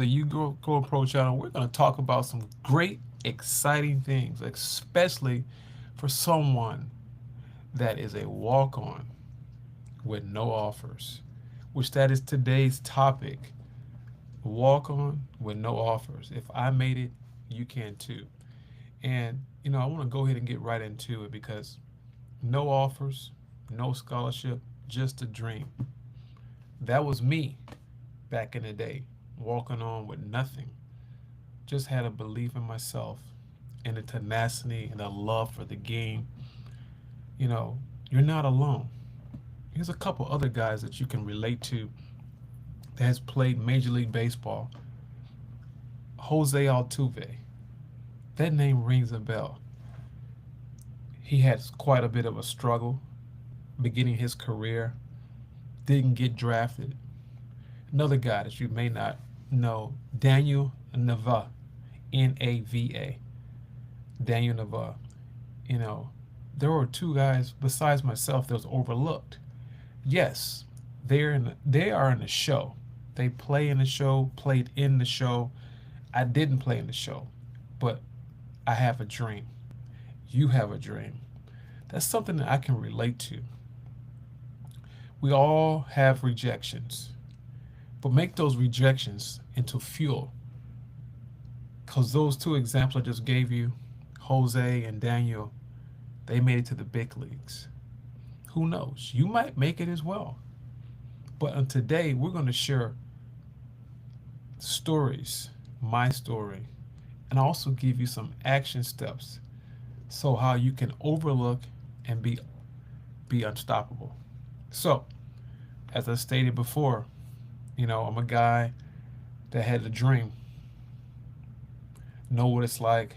the YouGoin'Pro channel. We're going to talk about some great, exciting things, especially for someone that is a walk-on with no offers, which that is today's topic. Walk-on with no offers. If I made it, you can too. And I want to go ahead and get right into it because no offers, no scholarship, just a dream. That was me back in the day, walking on with nothing. Just had a belief in myself and a tenacity and a love for the game. You know, you're not alone. Here's a couple other guys that you can relate to that has played Major League Baseball. Jose Altuve. That name rings a bell. He had quite a bit of a struggle beginning his career, didn't get drafted. Another guy that you may not know, Daniel Nava, Nava. Daniel Nava. You know, there were two guys besides myself that was overlooked. Yes, they are in the show. They play in the show, played in the show. I didn't play in the show, but I have a dream. You have a dream. That's something that I can relate to. We all have rejections, but make those rejections into fuel. Because those two examples I just gave you, Jose and Daniel, they made it to the big leagues. Who knows? You might make it as well. But today, we're going to share stories, my story, and also give you some action steps so how you can overlook and be unstoppable. So, as I stated before, I'm a guy that had a dream, know what it's like,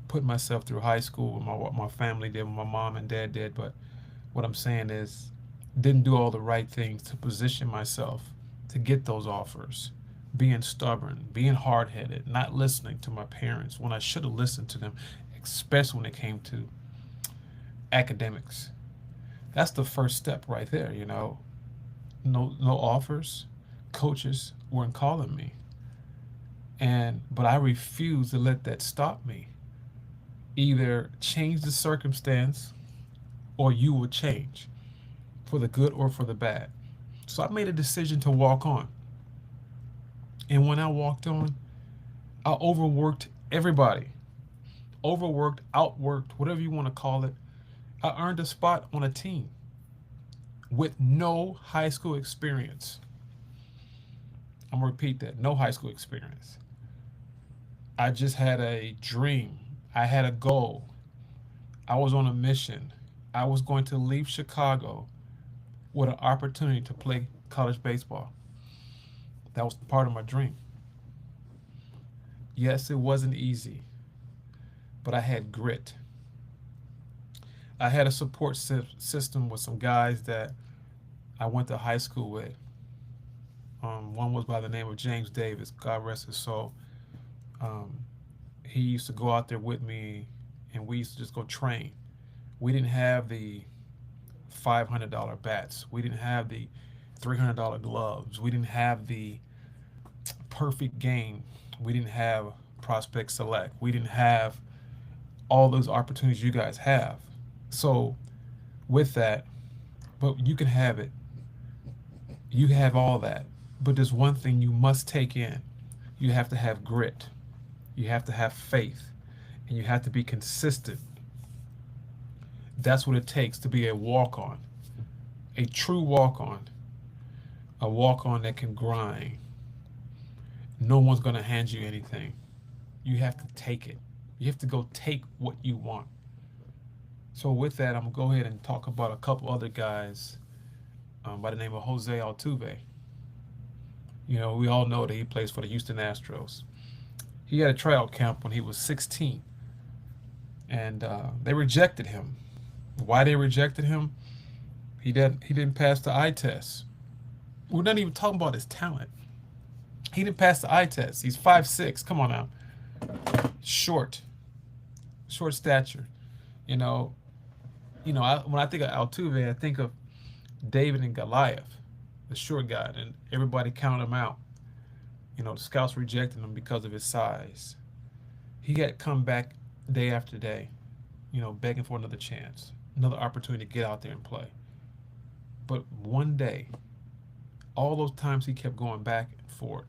put myself through high school with what my family did, what my mom and dad did, but what I'm saying is didn't do all the right things to position myself to get those offers, being stubborn, being hard-headed, not listening to my parents when I should have listened to them, especially when it came to academics. That's the first step right there. No offers, coaches weren't calling me. But I refused to let that stop me. Either change the circumstance or you will change for the good or for the bad. So I made a decision to walk on. And when I walked on, I overworked everybody. Overworked, outworked, whatever you want to call it. I earned a spot on a team with no high school experience. I'm going to repeat that, no high school experience. I just had a dream. I had a goal. I was on a mission. I was going to leave Chicago with an opportunity to play college baseball. That was part of my dream. Yes, it wasn't easy, but I had grit. I had a support system with some guys that I went to high school with. One was by the name of James Davis, God rest his soul. Um, he used to go out there with me, and we used to just go train. We didn't have the $500 bats. We didn't have the $300 gloves. We didn't have the perfect game. We didn't have prospect select. We didn't have all those opportunities you guys have. So, with that, but you can have it. You have all that. But there's one thing you must take in. You have to have grit. You have to have faith. And you have to be consistent. That's what it takes to be a walk on. A true walk on. A walk on that can grind. No one's going to hand you anything. You have to take it. You have to go take what you want. So with that, I'm going to go ahead and talk about a couple other guys by the name of Jose Altuve. We all know that he plays for the Houston Astros. He had a tryout camp when he was 16, and they rejected him. Why they rejected him? He didn't pass the eye test. We're not even talking about his talent. He didn't pass the eye test. He's 5'6". Come on now. Short stature. You know, when I think of Altuve, I think of David and Goliath, the short guy, and everybody counted him out. The scouts rejected him because of his size. He had come back day after day, begging for another chance, another opportunity to get out there and play. But one day, all those times he kept going back and forth,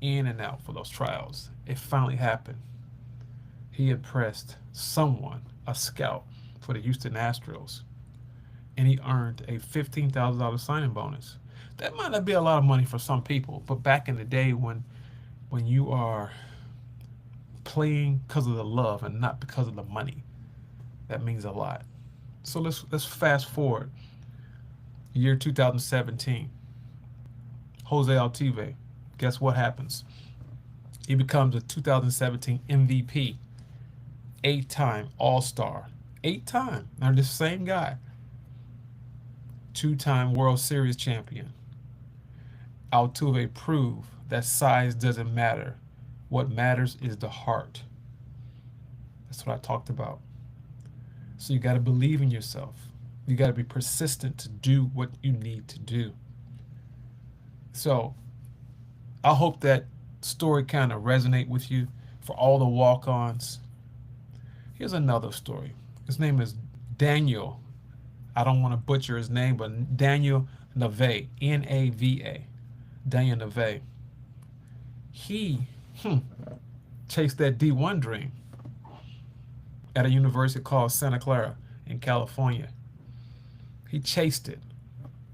in and out for those trials, it finally happened. He impressed someone, a scout for the Houston Astros, and he earned a $15,000 signing bonus. That might not be a lot of money for some people, but back in the day when you are playing because of the love and not because of the money, that means a lot. So let's fast forward year 2017. Jose Altuve, guess what happens? He becomes a 2017 MVP, 8-time All-Star, 8-time. Now this same guy, 2-time World Series champion. Altuve proved that size doesn't matter. What matters is the heart. That's what I talked about. So you got to believe in yourself. You got to be persistent to do what you need to do. So I hope that story kind of resonate with you for all the walk-ons. Here's another story. His name is Daniel. I don't want to butcher his name, but Daniel Nave, Nava, Daniel Nave. He chased that D1 dream at a university called Santa Clara in California. He chased it,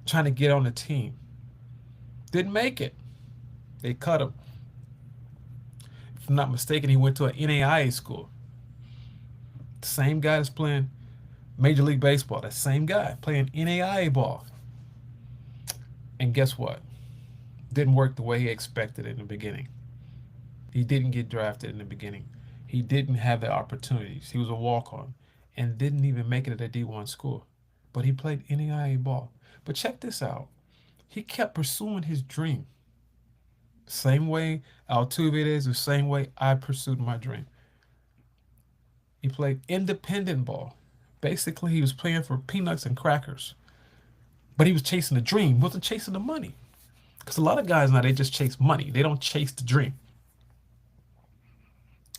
trying to get on the team. Didn't make it. They cut him. If I'm not mistaken, he went to an NAIA school. The same guy that's playing Major League Baseball, that same guy playing NAIA ball. And guess what? Didn't work the way he expected in the beginning. He didn't get drafted in the beginning. He didn't have the opportunities. He was a walk-on and didn't even make it at a D1 school. But he played NAIA ball. But check this out. He kept pursuing his dream. Same way Altuve is, the same way I pursued my dream. He played independent ball. Basically, he was playing for peanuts and crackers. But he was chasing the dream, he wasn't chasing the money. Because a lot of guys now, they just chase money. They don't chase the dream.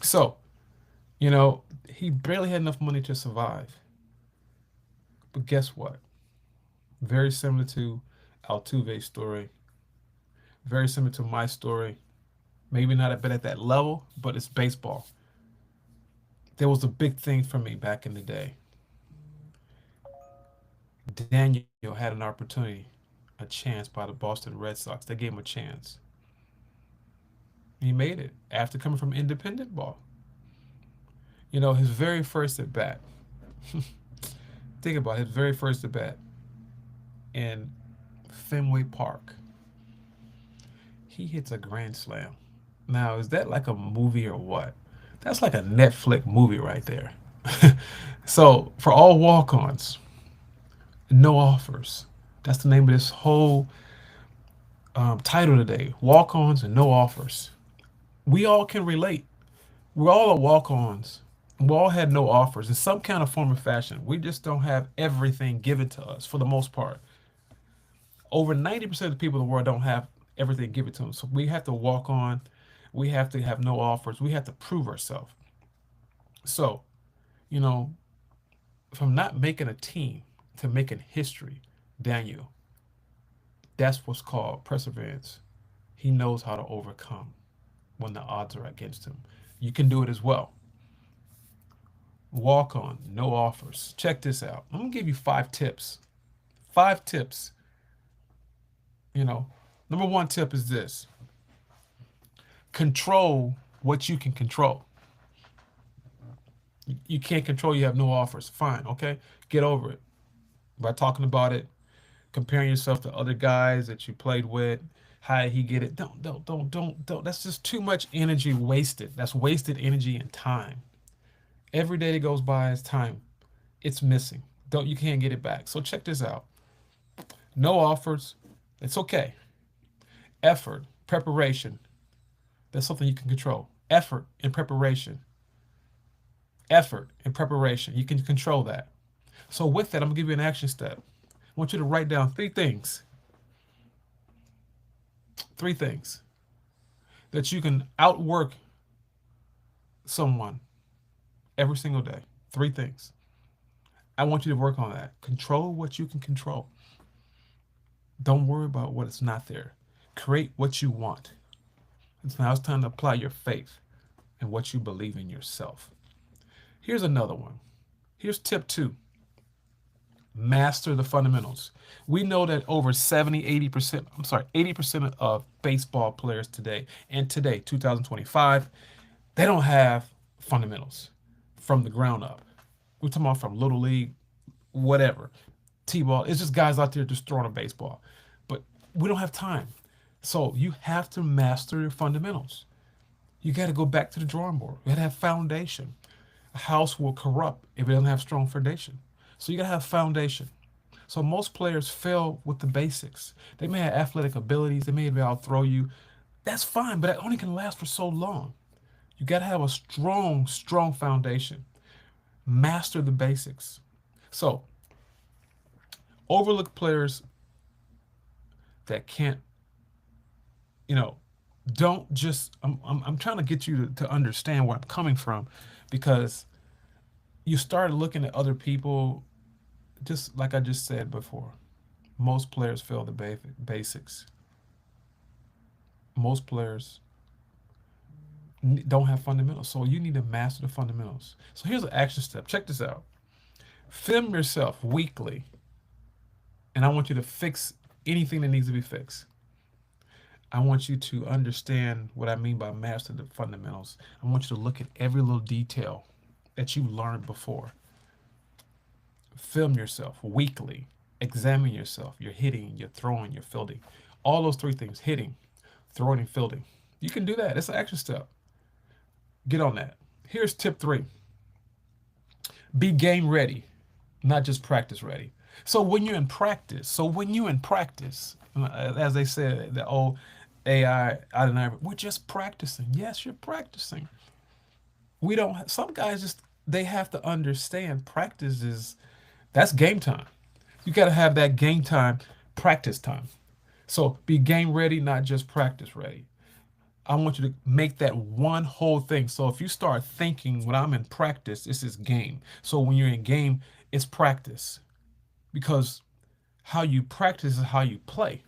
So, he barely had enough money to survive. But guess what? Very similar to Altuve's story. Very similar to my story. Maybe not a bit at that level, but it's baseball. There was a big thing for me back in the day. Daniel had an opportunity, a chance by the Boston Red Sox. They gave him a chance. He made it after coming from independent ball. His very first at bat. Think about his very first at bat in Fenway Park. He hits a grand slam. Now, is that like a movie or what? That's like a Netflix movie right there. So, for all walk ons, no offers. That's the name of this whole title today, walk ons and no offers. We all can relate. We're all walk ons. We all had no offers in some kind of form or fashion. We just don't have everything given to us for the most part. Over 90% of the people in the world don't have everything given to them. So we have to walk on. We have to have no offers. We have to prove ourselves. So, you know, from not making a team to making history, Daniel, that's what's called perseverance. He knows how to overcome when the odds are against him. You can do it as well. Walk on, no offers. Check this out. I'm gonna give you 5 tips. 5 tips. You know, number one tip is this: control what you can control. You can't control, you have no offers. Fine, okay? Get over it by talking about it, comparing yourself to other guys that you played with. How did he get it? Don't. That's just too much energy wasted. That's wasted energy and time. Every day that goes by is time. It's missing. You can't get it back. So check this out. No offers. It's okay. Effort, preparation. That's something you can control. Effort and preparation. Effort and preparation. You can control that. So with that, I'm gonna give you an action step. I want you to write down 3 things. 3 things. that you can outwork someone every single day. Three things. I want you to work on that. Control what you can control. Don't worry about what is not there. Create what you want. Now it's time to apply your faith and what you believe in yourself. Here's another one. Here's tip two: master the fundamentals. We know that over 70, 80%, I'm sorry, 80% of baseball players today, and today, 2025, they don't have fundamentals from the ground up. We're talking about from little league, whatever, T-ball. It's just guys out there just throwing a baseball. But we don't have time. So you have to master your fundamentals. You got to go back to the drawing board. You got to have foundation. A house will corrupt if it doesn't have strong foundation. So you got to have foundation. So most players fail with the basics. They may have athletic abilities. They may be able to throw you. That's fine, but that only can last for so long. You got to have a strong, strong foundation. Master the basics. So overlook players that can't, you know, don't just, I'm trying to get you to understand where I'm coming from, because you start looking at other people, just like I just said before. Most players fail the basics. Most players don't have fundamentals. So you need to master the fundamentals. So here's an action step. Check this out. Film yourself weekly, and I want you to fix anything that needs to be fixed. I want you to understand what I mean by master the fundamentals. I want you to look at every little detail that you learned before. Film yourself weekly. Examine yourself. Your hitting, your throwing, your fielding. All those three things: hitting, throwing, and fielding. You can do that. It's an action step. Get on that. Here's tip three: be game ready, not just practice ready. So when you're in practice, as they said, the old AI out of nowhere, we're just practicing. Yes, you're practicing. We don't. Some guys just they have to understand practice is that's game time. You got to have that game time, practice time. So be game ready, not just practice ready. I want you to make that one whole thing. So if you start thinking when I'm in practice, this is game. So when you're in game, it's practice, because how you practice is how you play.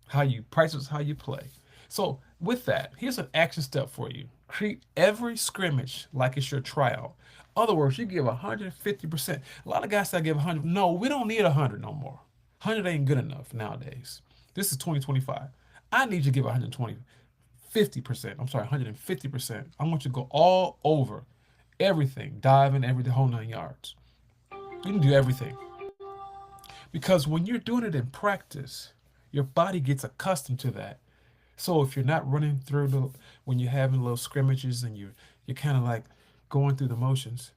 How you practice is how you play. So with that, here's an action step for you. Treat every scrimmage like it's your tryout. Other words, you give 150%. A lot of guys say I give 100. No, we don't need 100 no more. 100 ain't good enough nowadays. This is 2025. I need you to give 120, 50%. I'm sorry, 150%. I want you to go all over everything, dive in every whole 9 yards. You can do everything. Because when you're doing it in practice, your body gets accustomed to that. So if you're not running through when you're having little scrimmages and you're kind of like going through the motions,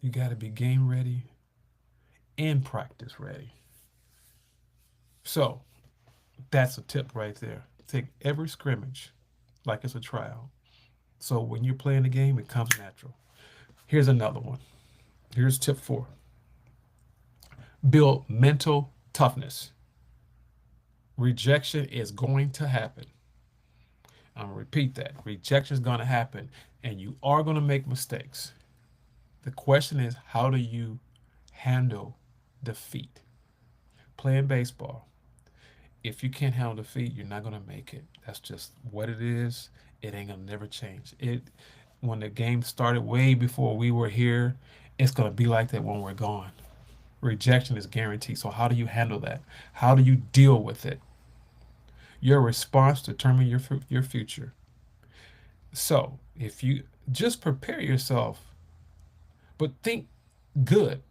you got to be game ready and practice ready. So that's a tip right there. Take every scrimmage like it's a trial. So when you're playing the game, it comes natural. Here's another one. Here's tip four: build mental toughness. Rejection is going to happen. I'm going to repeat that. Rejection is going to happen, and you are going to make mistakes. The question is, how do you handle defeat? Playing baseball, if you can't handle defeat, you're not going to make it. That's just what it is. It ain't going to never change. When the game started way before we were here, it's going to be like that when we're gone. Rejection is guaranteed. So how do you handle that? How do you deal with it? Your response determines your future. So if you just prepare yourself, but think good.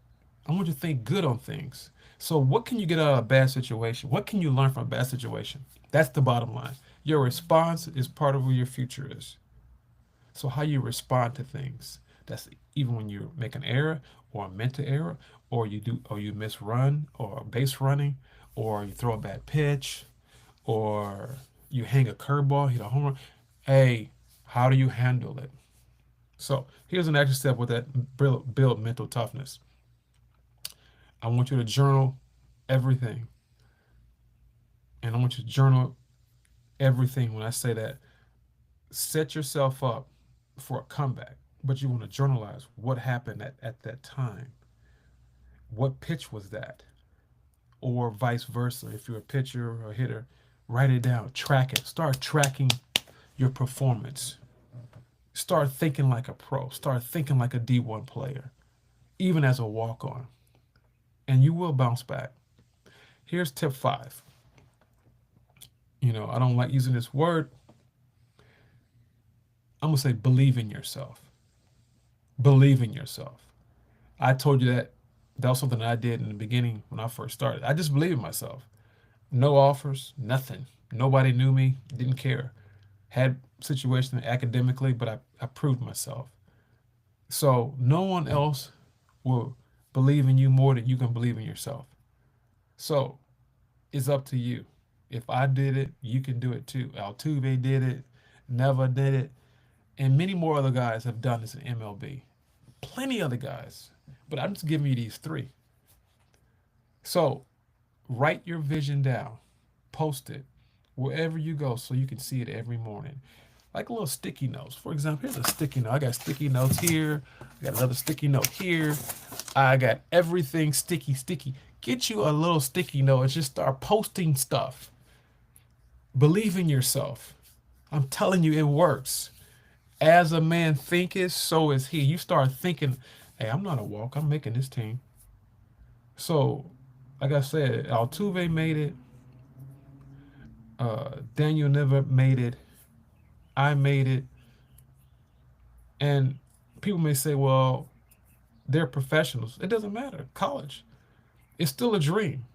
I want you to think good on things. So what can you get out of a bad situation? What can you learn from a bad situation? That's the bottom line. Your response is part of who your future is. So how you respond to things. That's even when you make an error or a mental error, or you miss run or base running, or you throw a bad pitch, or you hang a curveball, hit a home run. Hey, how do you handle it? So here's an action step with that: build mental toughness. I want you to journal everything, and I want you to journal everything. When I say that, set yourself up for a comeback, but you want to journalize what happened at that time. What pitch was that? Or vice versa. If you're a pitcher or a hitter, write it down, track it, start tracking your performance. Start thinking like a pro, start thinking like a D1 player, even as a walk on, and you will bounce back. Here's tip five. I don't like using this word. I'm going to say believe in yourself. Believe in yourself. I told you that was something that I did in the beginning when I first started. I just believed in myself. No offers, nothing. Nobody knew me, didn't care. Had situations academically, but I proved myself. So no one else will believe in you more than you can believe in yourself. So it's up to you. If I did it, you can do it too. Altuve did it, Neva did it, and many more other guys have done this in MLB. Plenty other guys, but I'm just giving you these three. So write your vision down, post it wherever you go so you can see it every morning. Like little sticky notes. For example, here's a sticky note. I got sticky notes here. I got another sticky note here. I got everything sticky, sticky. Get you a little sticky note and just start posting stuff. Believe in yourself. I'm telling you, it works. As a man thinketh, so is he. You start thinking, hey, I'm not a walk. I'm making this team. So, like I said, Altuve made it. Daniel never made it. I made it. And people may say, well, they're professionals. It doesn't matter. College. It's still a dream.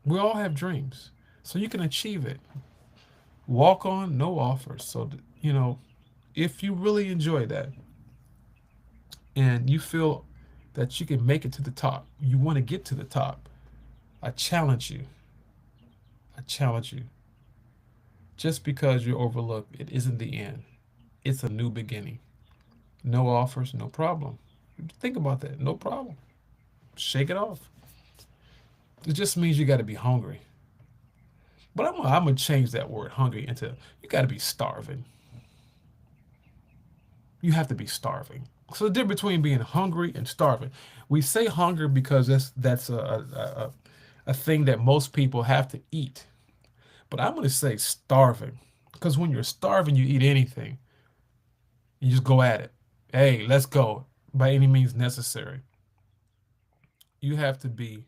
We all have dreams. So you can achieve it. Walk on, no offers. So, if you really enjoy that and you feel that you can make it to the top, you want to get to the top, I challenge you. I challenge you. Just because you're overlooked, it isn't the end. It's a new beginning. No offers, no problem. Think about that. No problem. Shake it off. It just means you got to be hungry. But I'm going to change that word hungry into you got to be starving. You have to be starving. So the difference between being hungry and starving. We say hunger because that's a thing that most people have to eat. But I'm going to say starving because when you're starving, you eat anything. You just go at it. Hey, let's go by any means necessary. You have to be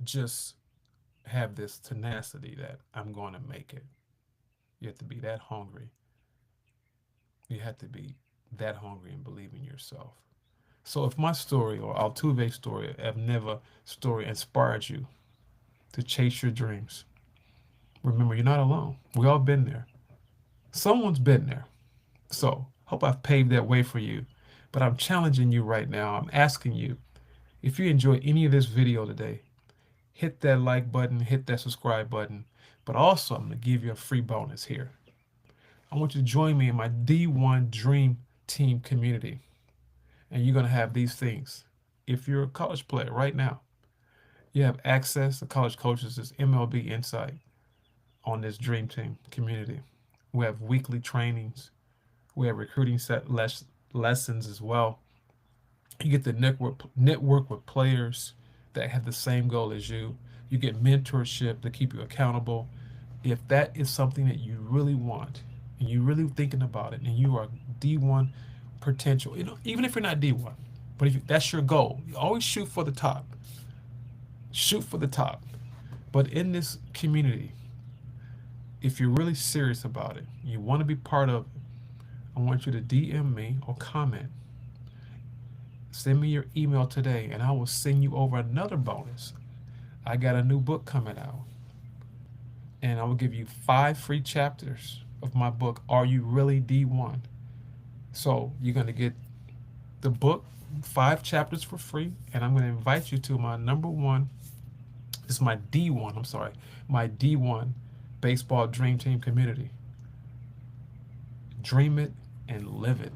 just have this tenacity that I'm going to make it. You have to be that hungry. You have to be that hungry and believe in yourself. So if my story or Altuve's story, Never story inspired you to chase your dreams, remember you're not alone. We all been there. Someone's been there. So hope I've paved that way for you. But I'm challenging you right now. I'm asking you, if you enjoy any of this video today, hit that like button, hit that subscribe button. But also, I'm going to give you a free bonus here. I want you to join me in my D1 Dream Team community. And you're going to have these things. If you're a college player right now, you have access to college coaches' MLB insight on this Dream Team community. We have weekly trainings. We have recruiting lessons as well. You get to network with players that have the same goal as you. You get mentorship to keep you accountable. If that is something that you really want and you're really thinking about it and you are D1 potential, even if you're not D1, but if that's your goal, you always shoot for the top. Shoot for the top. But in this community, if you're really serious about it, you want to be part of it, I want you to DM me or comment. Send me your email today and I will send you over another bonus. I got a new book coming out and I will give you 5 free chapters of my book, Are You Really D1? So you're going to get the book, 5 chapters for free, and I'm going to invite you to my number one, this is my D1, I'm sorry, my D1 baseball dream team community. Dream it and live it.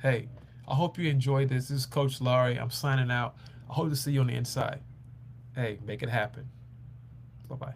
Hey, I hope you enjoyed this. This is Coach Laurie. I'm signing out. I hope to see you on the inside. Hey, make it happen. Bye-bye.